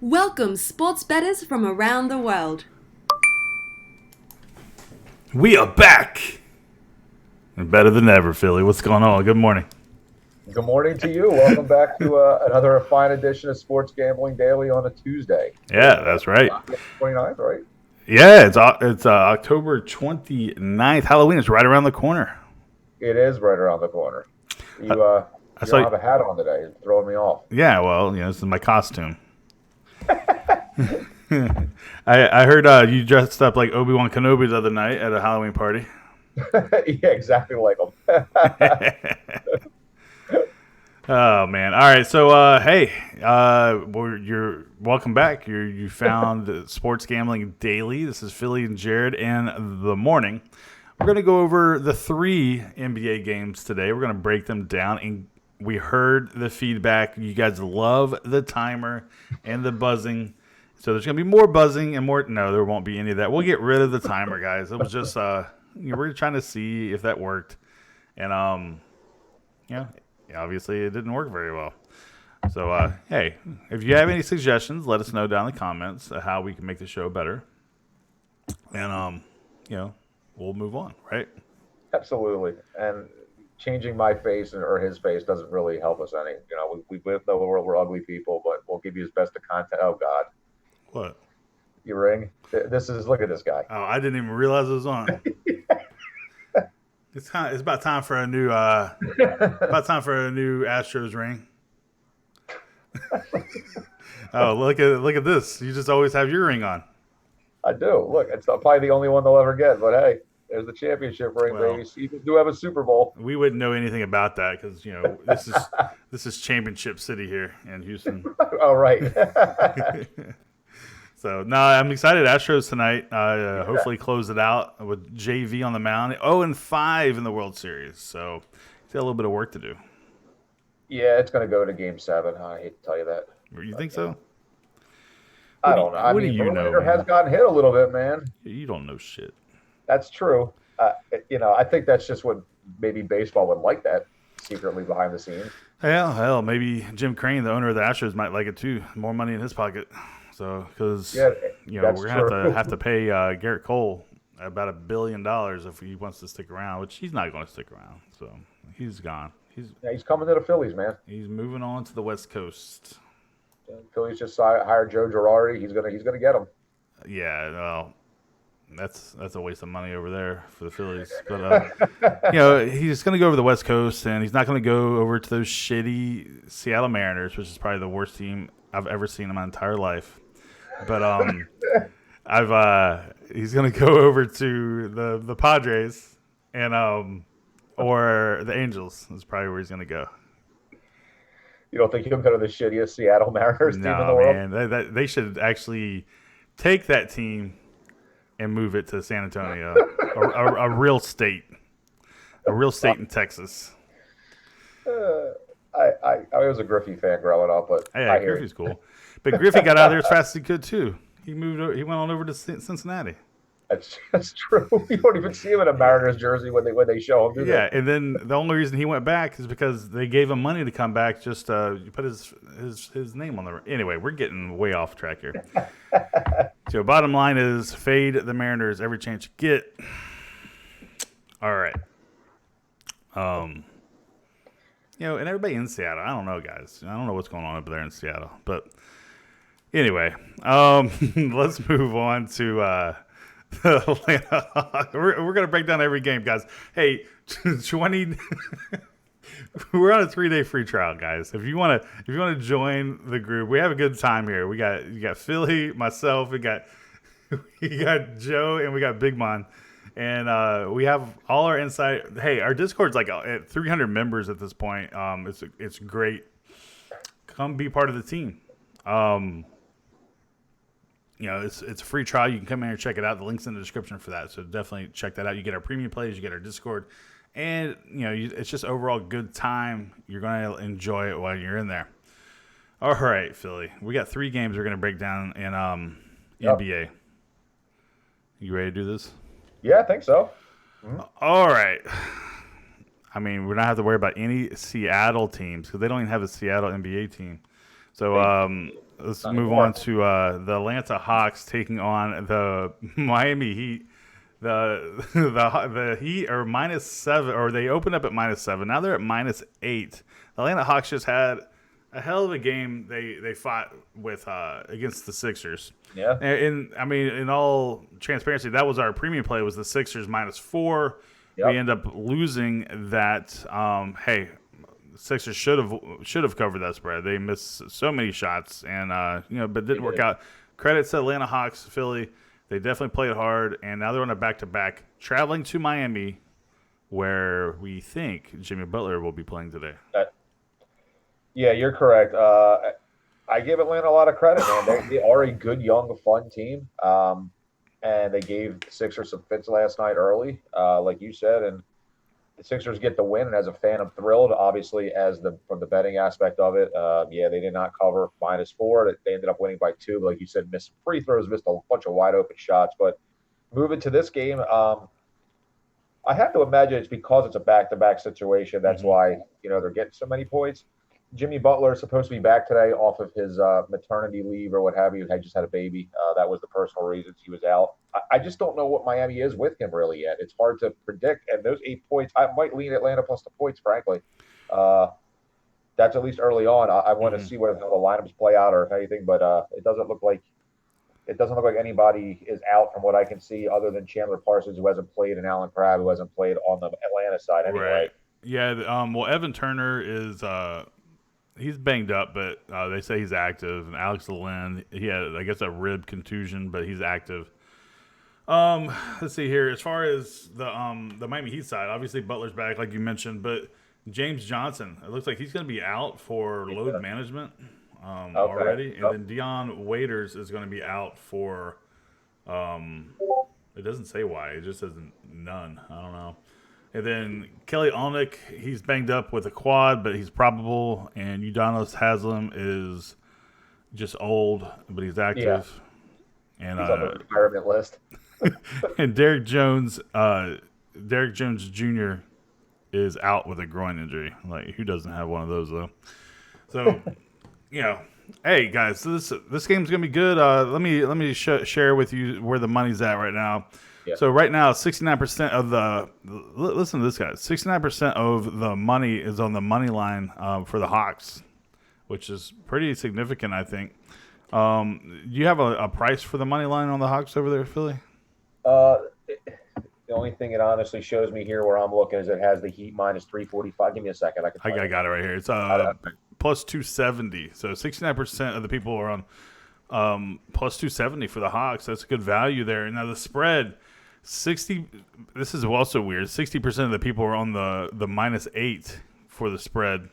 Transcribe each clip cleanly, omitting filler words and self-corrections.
Welcome, sports bettors from around the world. We are back. And better than ever, Philly. What's going on? Good morning. Good morning to you. Welcome back to another fine edition of Sports Gambling Daily on a Tuesday. Yeah, that's right. 29th, right? Yeah, it's October 29th. Halloween is right around the corner. It is right around the corner. You I saw don't have a hat on today. It's throwing me off. Yeah, well, this is my costume. I heard you dressed up like Obi-Wan Kenobi the other night at a Halloween party. Yeah, exactly like them. Oh man! All right, so hey, you're welcome back. You found Sports Gambling Daily. This is Philly and Jared in the morning. We're gonna go over the 3 NBA games today. We're gonna break them down, and we heard the feedback. You guys love the timer and the buzzing, so there's gonna be more buzzing and more. No, there won't be any of that. We'll get rid of the timer, guys. It was just we're trying to see if that worked, and obviously it didn't work very well. So, hey, if you have any suggestions, let us know down in the comments how we can make the show better. And, we'll move on, right? Absolutely. And changing my face or his face doesn't really help us any. We both know we're ugly people, but we'll give you as best of content. Oh, God. What? You ring? Look at this guy. Oh, I didn't even realize it was on. It's about time for a new Astros ring. Oh, look at this! You just always have your ring on. I do. Look, it's probably the only one they'll ever get. But hey, there's the championship ring, baby. You do have a Super Bowl. We wouldn't know anything about that because this is Championship City here in Houston. Oh, right. So, no, I'm excited. Astros tonight. Hopefully close it out with JV on the mound. 0-5 in the World Series. So, it's got a little bit of work to do. Yeah, it's going to go to Game 7. I hate to tell you that. You think so? I don't know. What do you know? Verlander has gotten hit a little bit, man. You don't know shit. That's true. I think that's just what maybe baseball would like that secretly behind the scenes. Hell, maybe Jim Crane, the owner of the Astros, might like it too. More money in his pocket. So, because we're gonna have to pay Garrett Cole about $1 billion if he wants to stick around, which he's not going to stick around. So he's gone. He's coming to the Phillies, man. He's moving on to the West Coast. Phillies just hired Joe Girardi. He's gonna get him. Yeah, well, that's a waste of money over there for the Phillies. But he's going to go over the West Coast, and he's not going to go over to those shitty Seattle Mariners, which is probably the worst team I've ever seen in my entire life. But he's going to go over to the Padres and or the Angels is probably where he's going to go. You don't think he'll go to the shittiest Seattle Mariners team in the world? Man, they should actually take that team and move it to San Antonio, a real state in Texas. I was a Griffey fan growing up, but hey, Griffey's cool. But Griffey got out of there as fast as he could too. He went on over to Cincinnati. That's true. You don't even see him in a Mariners jersey when they show him, do they? Yeah, and then the only reason he went back is because they gave him money to come back. Just put his name on the. Anyway, we're getting way off track here. So bottom line is fade the Mariners every chance you get. All right. And everybody in Seattle. I don't know, guys. I don't know what's going on up there in Seattle, but anyway, let's move on to. We're gonna break down every game, guys. Hey, 20. We're on a 3-day free trial, guys. If you wanna join the group, we have a good time here. You got Philly, myself, we got Joe, and we got Big Mon, and we have all our insight. Hey, our Discord's like at 300 members at this point. It's great. Come be part of the team. It's a free trial. You can come in and check it out. The link's in the description for that. So definitely check that out. You get our premium plays, you get our Discord, and it's just overall good time. You're going to enjoy it while you're in there. All right, Philly. We got 3 games we're going to break down in NBA. You ready to do this? Yeah, I think so. Mm-hmm. All right. I mean, we're not have to worry about any Seattle teams because they don't even have a Seattle NBA team. So let's Not move anymore. on to the Atlanta Hawks taking on the Miami Heat. The Heat are -7, or they opened up at -7. Now they're at -8. The Atlanta Hawks just had a hell of a game. They fought with against the Sixers. Yeah. And I mean, in all transparency, that was our premium play. Was the Sixers -4. We Yep. end up losing that. Hey, the Sixers should have covered that spread. They missed so many shots, and but it didn't work out. Credit to Atlanta Hawks, Philly. They definitely played hard, and now they're on a back-to-back, traveling to Miami, where we think Jimmy Butler will be playing today. Yeah, you're correct. I give Atlanta a lot of credit, man. They are a good, young, fun team. And they gave the Sixers some fits last night early, like you said, and the Sixers get the win. And as a fan, I'm thrilled. Obviously, from the betting aspect of it, yeah, they did not cover -4. They ended up winning by 2. Like you said, missed free throws, missed a bunch of wide open shots. But moving to this game, I have to imagine it's because it's a back-to-back situation. That's why they're getting so many points. Jimmy Butler is supposed to be back today off of his maternity leave or what have you. He just had a baby. That was the personal reasons he was out. I just don't know what Miami is with him really yet. It's hard to predict. And those 8 points, I might lean Atlanta plus the points, frankly. That's at least early on. I want to see whether the lineups play out or if anything, but it doesn't look like anybody is out from what I can see, other than Chandler Parsons, who hasn't played, and Alan Crabb, who hasn't played on the Atlanta side anyway. Right. Yeah. Well, Evan Turner is he's banged up, but they say he's active. And Alex Len, he had, I guess, a rib contusion, but he's active. Let's see here. As far as the Miami Heat side, obviously Butler's back, like you mentioned, but James Johnson, it looks like he's going to be out for load management already, and then Dion Waiters is going to be out for. It doesn't say why. It just says none. I don't know. And then Kelly Olynyk, he's banged up with a quad, but he's probable. And Udonis Haslem is just old, but he's active. Yeah. And he's on the retirement list. and Derek Jones Jr. is out with a groin injury. Like, who doesn't have one of those though? So, hey guys, so this game's gonna be good. Let me share with you where the money's at right now. Yeah. So right now, 69% of listen to this, guys. 69% of the money is on the money line for the Hawks, which is pretty significant, I think. Do you have a price for the money line on the Hawks over there, Philly? The only thing it honestly shows me here where I'm looking is it has the Heat -345. Give me a second. I got it right here. It's plus 270. So 69% of the people are on plus 270 for the Hawks. That's a good value there. Now the spread, 60. This is also weird. 60% of the people are on the -8 for the spread.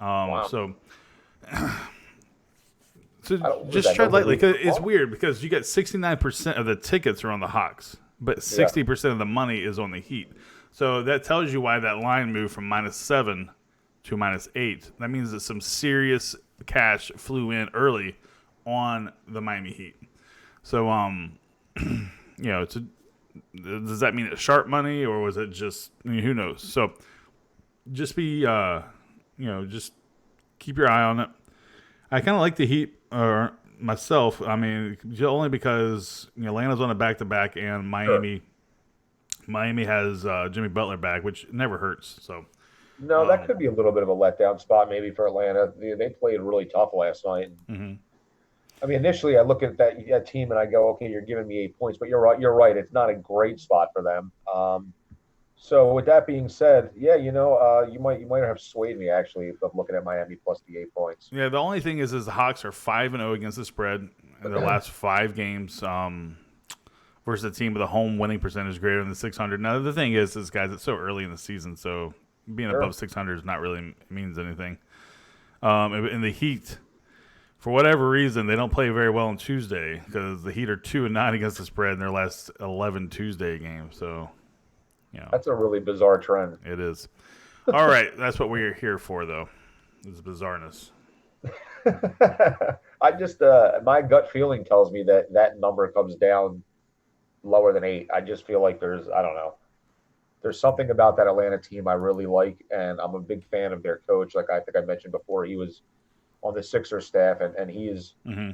Wow. So just tread lightly, because it's weird because you get 69% of the tickets are on the Hawks, but 60% of the money is on the Heat. So that tells you why that line moved from -7 to -8. That means that some serious cash flew in early on the Miami Heat. So, does that mean it's sharp money, or was it just, who knows? So just be, just keep your eye on it. I kind of like the Heat myself. I mean, only because Atlanta's on a back-to-back, and Miami has Jimmy Butler back, which never hurts. So no, that could be a little bit of a letdown spot maybe for Atlanta. They played really tough last night. Mm-hmm. I mean, initially I look at that team and I go, okay, you're giving me 8 points, but you're right. You're right. It's not a great spot for them. So with that being said, yeah, you might have swayed me actually if I'm looking at Miami plus the 8 points. Yeah, the only thing is the Hawks are 5-0 against the spread in their last 5 games versus a team with a home winning percentage greater than 600. Now the thing is, guys, it's so early in the season, so being above 600 is not really means anything. In the Heat, for whatever reason, they don't play very well on Tuesday because the Heat are 2-9 against the spread in their last 11 Tuesday games. So. That's a really bizarre trend. It is. All right. That's what we're here for, though, is bizarreness. I just my gut feeling tells me that number comes down lower than 8. I just feel like there's something about that Atlanta team I really like, and I'm a big fan of their coach. Like I think I mentioned before, he was on the Sixers staff, and he is Mm-hmm.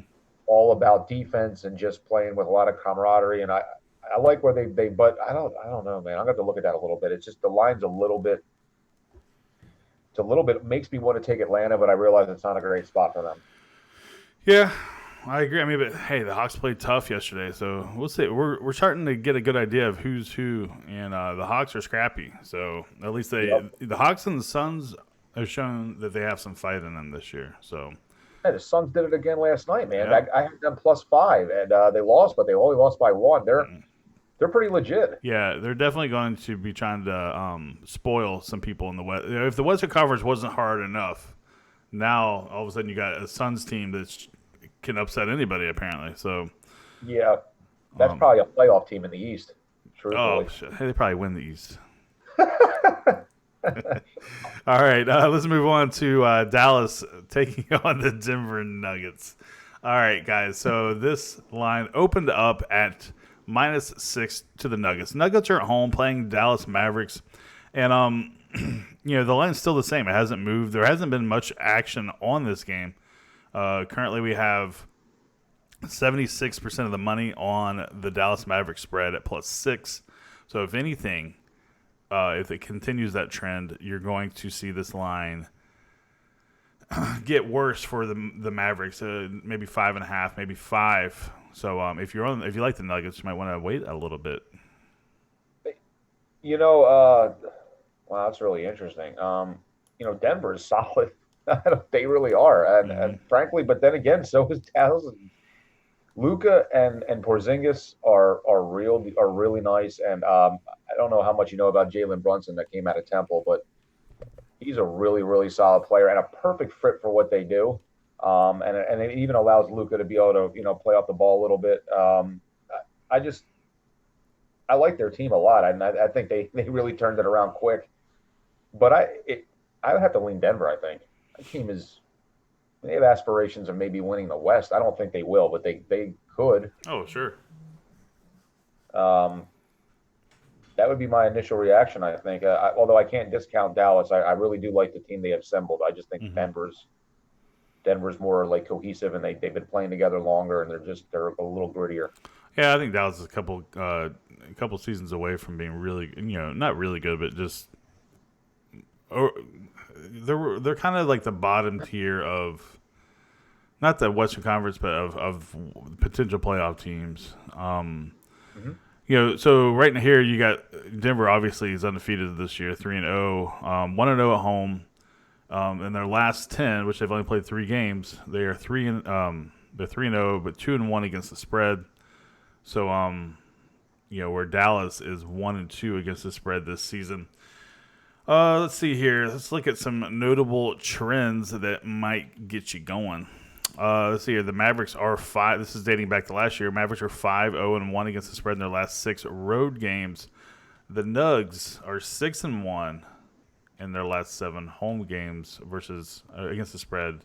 all about defense and just playing with a lot of camaraderie. And I like where they but I don't know, man. I'm gonna have to look at that a little bit. It's just the line's a little bit. It's a little bit makes me want to take Atlanta, but I realize it's not a great spot for them. Yeah, I agree. I mean, but hey, the Hawks played tough yesterday, so we'll see. We're starting to get a good idea of who's who, and the Hawks are scrappy. So at least the Hawks and the Suns have shown that they have some fight in them this year. So Hey, the Suns did it again last night, man. yeah, I had them +5, and they lost, but they only lost by 1. They're pretty legit. yeah, they're definitely going to be trying to spoil some people in the West. If the Western Conference wasn't hard enough, now all of a sudden you got a Suns team that can upset anybody apparently. So Yeah, that's probably a playoff team in the East. oh Truthfully. shit, hey, they probably win the East. All right, let's move on to Dallas taking on the Denver Nuggets. All right, guys. So this line opened up at -6 to the Nuggets. Nuggets are at home playing Dallas Mavericks, and the line's still the same. It hasn't moved. There hasn't been much action on this game. Currently, we have 76% of the money on the Dallas Mavericks spread at +6. So if anything, if it continues that trend, you're going to see this line get worse for the Mavericks. Maybe 5.5, maybe 5. So if you like the Nuggets, you might want to wait a little bit. Wow, that's really interesting. Denver is solid. They really are, and frankly, but then again, so is Dallas. Luka and Porzingis are really nice, and I don't know how much you know about Jalen Brunson that came out of Temple, but he's a really really solid player and a perfect fit for what they do. And it even allows Luka to be able to play off the ball a little bit. I like their team a lot, and I think they really turned it around quick. But I would have to lean Denver. I think that team they have aspirations of maybe winning the West. I don't think they will, but they could. Oh, sure. That would be my initial reaction, I think. Although I can't discount Dallas, I really do like the team they have assembled. I just think Denver's more like cohesive, and they've been playing together longer, and they're a little grittier. Yeah, I think Dallas is a couple seasons away from being really, not really good, but just they're kind of like the bottom tier of not the Western Conference, but of potential playoff teams. So right now here you got Denver. Obviously, is undefeated this year, 3-0, 1-0 at home. In their last 10, which they've only played 3 games, they are 3-0, but 2-1 against the spread. So where Dallas is 1-2 against the spread this season. Let's see here. Let's look at some notable trends that might get you going. Let's see here. The Mavericks are 5. This is dating back to last year. Mavericks are 5-0-1 against the spread in their last 6 road games. The Nugs are 6-1 in their last 7 home games versus against the spread,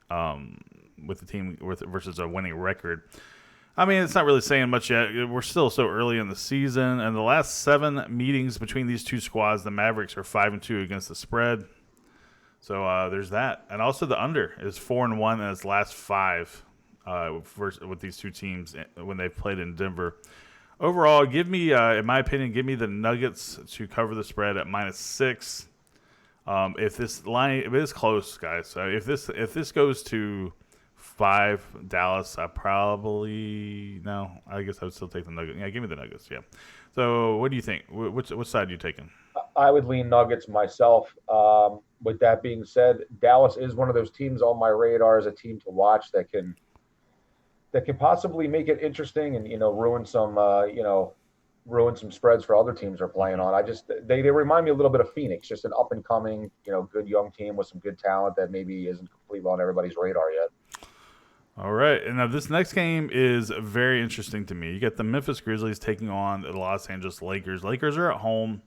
with the team versus a winning record. I mean, it's not really saying much yet. We're still so early in the season. And the last 7 meetings between these two squads, the Mavericks are 5-2 against the spread. So there's that. And also the under is 4-1 in its last 5 with these two teams when they've played in Denver. Overall, give me, in my opinion, give me the Nuggets to cover the spread at -6. If this line, if it is close, guys, if this goes to 5 Dallas, I guess I would still take the Nuggets. Yeah, give me the Nuggets. Yeah. So what do you think? Which side are you taking? I would lean Nuggets myself. With that being said, Dallas is one of those teams on my radar as a team to watch that can possibly make it interesting and ruin some spreads for other teams they're playing on. They remind me a little bit of Phoenix, just an up and coming good young team with some good talent that maybe isn't completely on everybody's radar yet. All right, and now this next game is very interesting to me. You got the Memphis Grizzlies taking on the Los Angeles Lakers. Lakers are at home,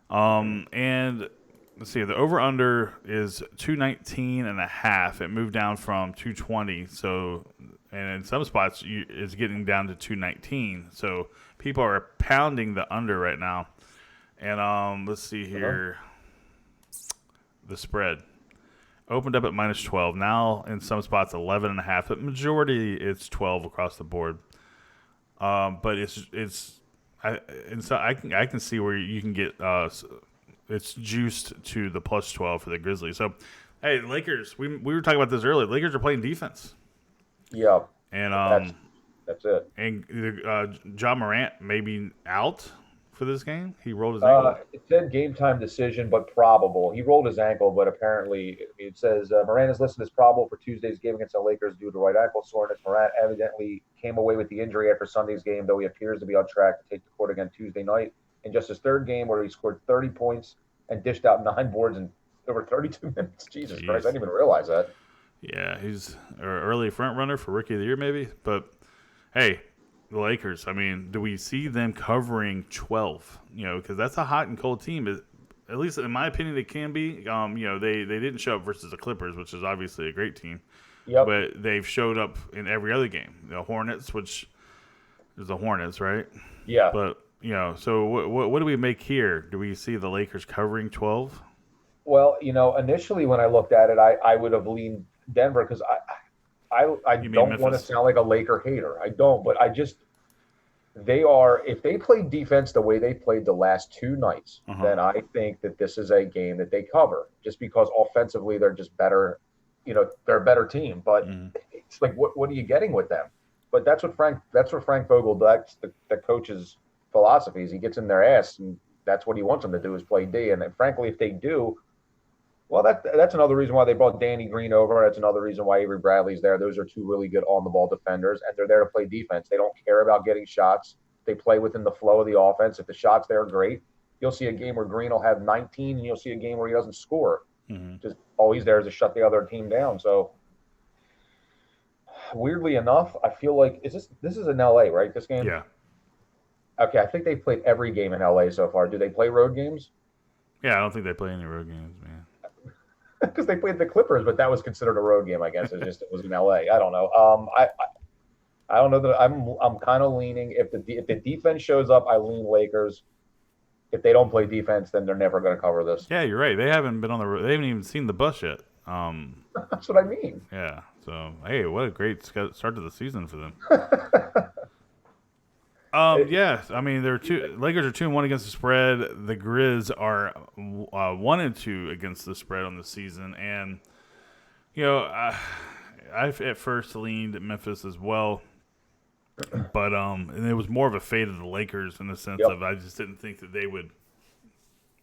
and let's see, the over/under is 219.5. It moved down from 220, so and in some spots it's getting down to 219. So people are pounding the under right now. And let's see here, the spread. Opened up at -12. Now in some spots 11.5. But majority it's 12 across the board. But I can see where you can get it's juiced to the +12 for the Grizzlies. So, hey, Lakers. We were talking about this earlier. Lakers are playing defense, Yeah, and that's it. Ja Morant may be out for this game. He rolled his ankle. It said game time decision, but probable. He rolled his ankle, but apparently it says Morant is listed as probable for Tuesday's game against the Lakers due to right ankle soreness. Morant evidently came away with the injury after Sunday's game, though he appears to be on track to take the court again Tuesday night in just his third game, where he scored 30 points and dished out 9 boards in over 32 minutes. Jesus Jeez. Christ, I didn't even realize that. Yeah, he's an early front runner for Rookie of the Year, maybe. But hey, the Lakers. I mean, do we see them covering 12? Because that's a hot and cold team. At least in my opinion, it can be. They didn't show up versus the Clippers, which is obviously a great team. Yep. But they've showed up in every other game. The Hornets, which is the Hornets, right? Yeah. But so what do we make here? Do we see the Lakers covering 12? Well, initially when I looked at it, I would have leaned Denver because I don't want to sound like a Laker hater. I don't, but if they play defense the way they played the last two nights, then I think that this is a game that they cover just because offensively they're just better. They're a better team, but it's like, what are you getting with them? But that's what Frank Vogel does. The coach's philosophy is he gets in their ass, and that's what he wants them to do is play D. And frankly, if they do, well, that's another reason why they brought Danny Green over. That's another reason why Avery Bradley's there. Those are two really good on-the-ball defenders, and they're there to play defense. They don't care about getting shots. They play within the flow of the offense. If the shots there are great, you'll see a game where Green will have 19, and you'll see a game where he doesn't score. Just all he's there is to shut the other team down. So, weirdly enough, I feel like this is in L.A., right, this game? Yeah. Okay, I think they've played every game in L.A. so far. Do they play road games? Yeah, I don't think they play any road games, man. Because they played the Clippers, but that was considered a road game, I guess. It was in LA. I don't know. I don't know that I'm kind of leaning if the defense shows up, I lean Lakers. If they don't play defense, then they're never going to cover this. Yeah, you're right. They haven't been on the road. They haven't even seen the bus yet. That's what I mean. Yeah. So hey, what a great start to the season for them. Yeah, I mean Lakers are 2-1 against the spread. The Grizz are 1-2 against the spread on the season, and I at first leaned Memphis as well, but and it was more of a fade of the Lakers in the sense of I just didn't think that they would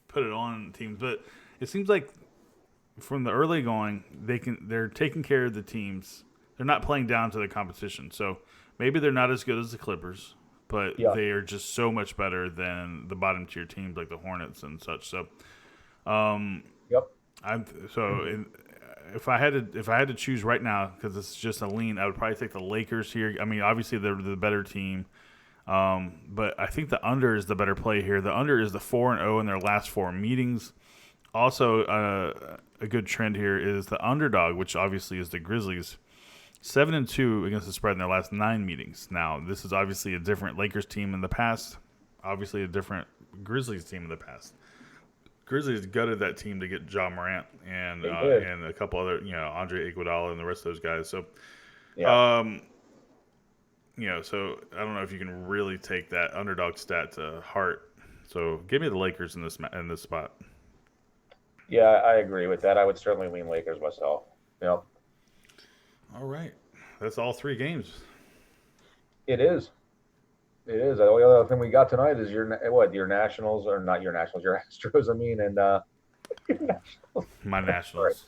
put it on teams, but it seems like from the early going they're taking care of the teams. They're not playing down to the competition, so maybe they're not as good as the Clippers. But they are just so much better than the bottom tier teams like the Hornets and such. So, if I had to choose right now, because it's just a lean, I would probably take the Lakers here. I mean, obviously they're the better team, but I think the under is the better play here. The under is the 4-0 in their last 4 meetings. Also, a good trend here is the underdog, which obviously is the Grizzlies. 7-2 against the spread in their last 9 meetings. Now, this is obviously a different Lakers team in the past. Obviously, a different Grizzlies team in the past. Grizzlies gutted that team to get Ja Morant and a couple other, Andre Iguodala and the rest of those guys. So, so I don't know if you can really take that underdog stat to heart. So, give me the Lakers in this spot. Yeah, I agree with that. I would certainly lean Lakers myself. Yep. All right. That's all 3 games. It is. The only other thing we got tonight is your Nationals, or not your Nationals, your Astros, I mean, and your Nationals. My Nationals.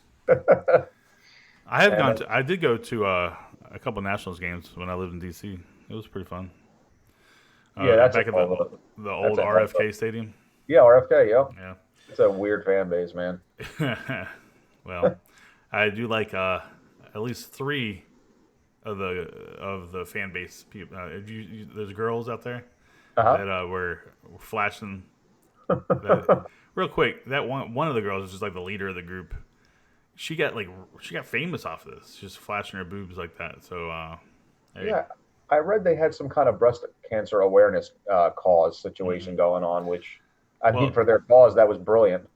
I did go to a couple Nationals games when I lived in D.C. It was pretty fun. That's back at the old RFK Stadium. Yeah, RFK, yeah. It's a weird fan base, man. Well, I do like at least 3 of the fan base people. There's girls out there that were flashing. Real quick, that one of the girls is just like the leader of the group. She got famous off of this, just flashing her boobs like that. So hey. Yeah, I read they had some kind of breast cancer awareness cause situation going on, which I mean for their cause that was brilliant.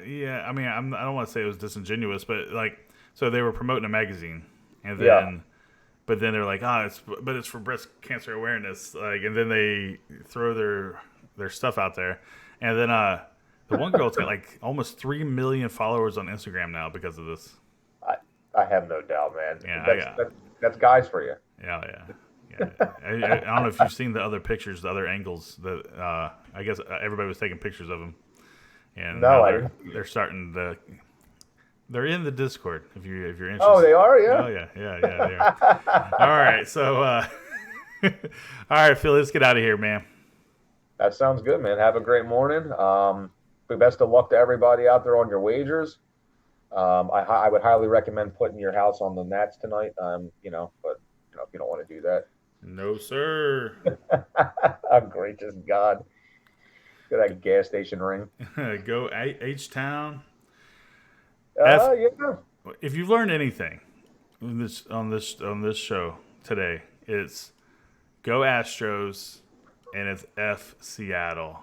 Yeah, I mean, I don't want to say it was disingenuous, but like, so they were promoting a magazine, and then, Yeah. but then they're like, it's for breast cancer awareness, like, and then they throw their stuff out there, and then the one girl's got like almost 3 million followers on Instagram now because of this. I have no doubt, man. Yeah, That's guys for you. yeah. I don't know if you've seen the other pictures, the other angles that I guess everybody was taking pictures of them, and No, now I didn't. they're starting to. They're in the Discord if you're interested. Oh, they are, yeah. Oh yeah, they are. All right, so all right, Phil, let's get out of here, man. That sounds good, man. Have a great morning. Best of luck to everybody out there on your wagers. I would highly recommend putting your house on the Nats tonight. But if you don't want to do that, No, sir. oh, gracious God, get that gas station ring. Go H Town. Yeah. If you've learned anything on this show today, it's go Astros and it's F Seattle.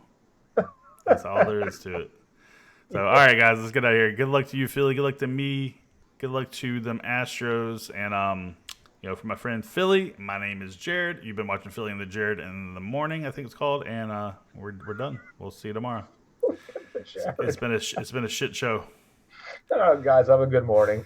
That's all there is to it. So, all right, guys, let's get out of here. Good luck to you, Philly. Good luck to me. Good luck to them Astros. And, for my friend Philly, my name is Jared. You've been watching Philly and the Jared in the morning, I think it's called. And we're done. We'll see you tomorrow. It's been a shit show. Guys, have a good morning.